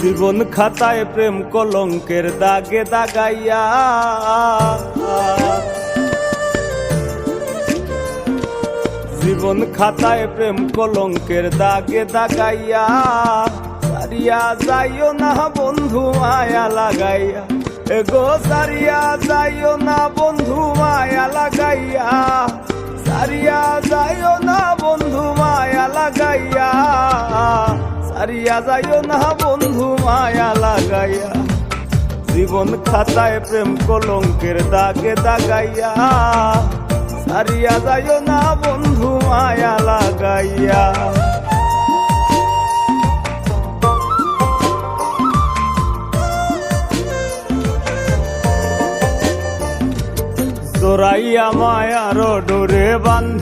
জীবন খাতায় প্রেম কলঙ্কের দাগে দাগাইয়া, জীবন খাতায় প্রেম কলঙ্কের দাগে দাগাইয়া, সারিয়া যাইও না বন্ধু মায়া লাগাইয়া, এগো সারিয়া যাইও না বন্ধু মায়া লাগাইয়া, সারিয়া যাইও না বন্ধু মায়া লাগাইয়া, সারিয়া যাইও না বন্ধু মায়া লাগাইয়া, জীবন খাতায় প্রেম কলঙ্কের দাগে দাগাইয়া, সারিয়া যাইও না বন্ধু মায়া লাগাইয়া। জোরাইয়া মায়ার ডোরে বান্ধি